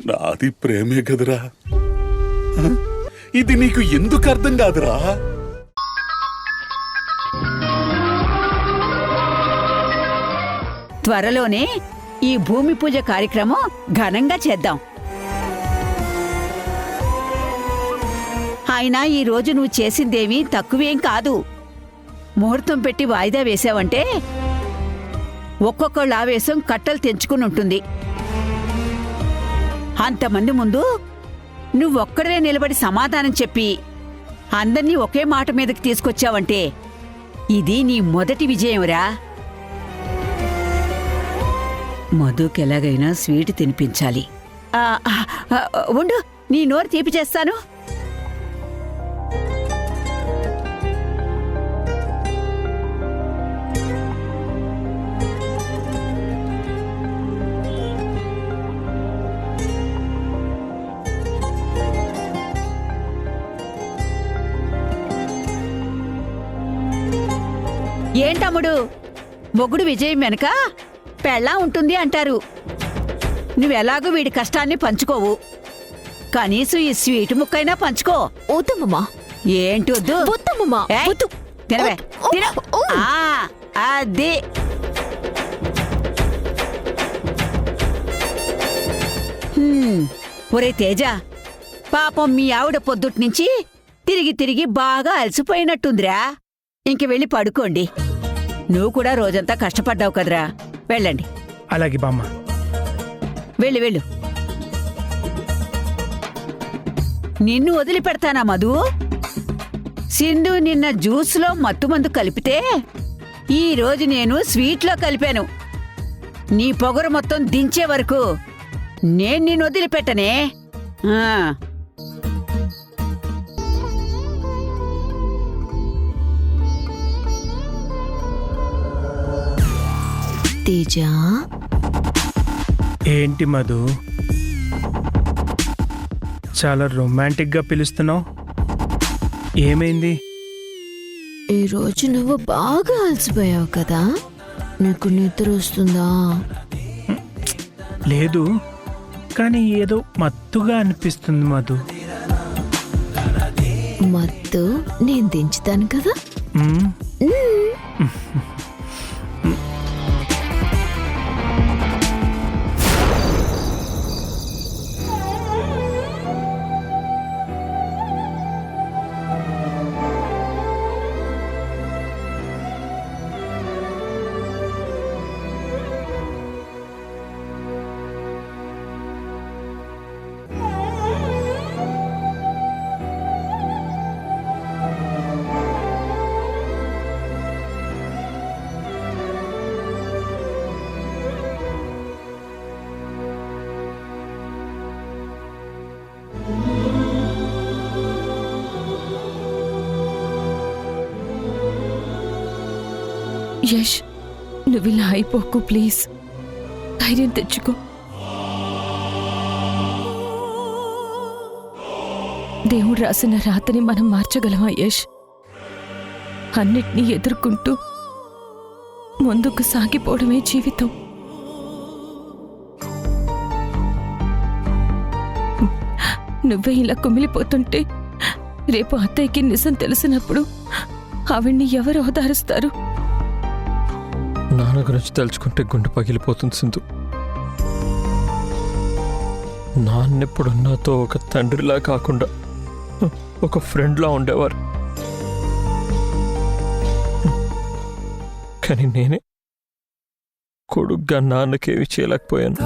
నాది ప్రేమే కదరా, ఇది నీకు ఎందుకు అర్థం కాదురా? త్వరలోనే ఈ భూమి పూజ కార్యక్రమం ఘనంగా చేద్దాం. అయినా ఈ రోజు నువ్వు చేసిందేమీ తక్కువేం కాదు. ముహూర్తం పెట్టి వాయిదా వేసావంటే ఒక్కొక్కళ్ళ ఆవేశం కట్టలు తెంచుకుని ఉంటుంది. అంతమంది ముందు నువ్వొక్కడే నిలబడి సమాధానం చెప్పి అందర్నీ ఒకే మాట మీదకి తీసుకొచ్చావంటే ఇది నీ మొదటి విజయంరా. మధుకెలాగైనా స్వీట్ తినిపించాలి. ఉండు, నీ నోరు తీపి చేస్తాను. ఏంటమ్ముడు, మొగుడు విజయం వెనక పెళ్ళా ఉంటుంది అంటారు. నువ్వెలాగూ వీడి కష్టాన్ని పంచుకోవు, కనీసం ఈ స్వీట్ ముక్కైనా పంచుకో. వద్దమ్మా. ఏంటి వద్దు? వద్దమ్మా. తినవే, తిన. అది ఒరే తేజ, పాపం మీ ఆవిడ పొద్దుట్నుంచి తిరిగి తిరిగి బాగా అలసిపోయినట్టుందిరా. ఇంక వెళ్ళి పడుకోండి. నువ్వు కూడా రోజంతా కష్టపడ్డావు కదరా. వెళ్ళండి. అలాగే బామ్మ. వెళ్ళు వెళ్ళు. నిన్ను వదిలిపెడతానా మధు? సింధు నిన్న జ్యూస్లో మత్తుమందు కలిపితే ఈ రోజు నేను స్వీట్లో కలిపాను. నీ పొగరు మొత్తం దించే వరకు నేను నిన్ను వదిలిపెట్టనే. తేజ, ఏంటి మధు, చాలా రొమాంటిక్గా పిలుస్తున్నావు? ఏమైంది? ఈరోజు నువ్వు బాగా అలసిపోయావు కదా, నీకు నిద్ర వస్తుందా? లేదు, కానీ ఏదో మత్తుగా అనిపిస్తుంది మధు. మత్తు నేను దించుతాను కదా. యష్, నువ్విలా అయిపోకు ప్లీజ్. ధైర్యం తెచ్చుకో. దేవుడు రాసిన రాతని మనం మార్చగలమా యష్? అన్నిటినీ ఎదుర్కొంటూ ముందుకు సాగిపోవడమే జీవితం. నువ్వే ఇలా కుమిలిపోతుంటే రేపు అత్తయ్యకి నిజం తెలిసినప్పుడు ఆవిడ్ని ఎవరు ఓదారుస్తారు? నాన్న గురించి తలుచుకుంటే గుండె పగిలిపోతుంది సింధు. నాన్నెప్పుడు నాతో ఒక తండ్రిలా కాకుండా ఒక ఫ్రెండ్లా ఉండేవారు. కానీ నేనే కొడుగ్గా నాన్నకేమి చేయలేకపోయాను.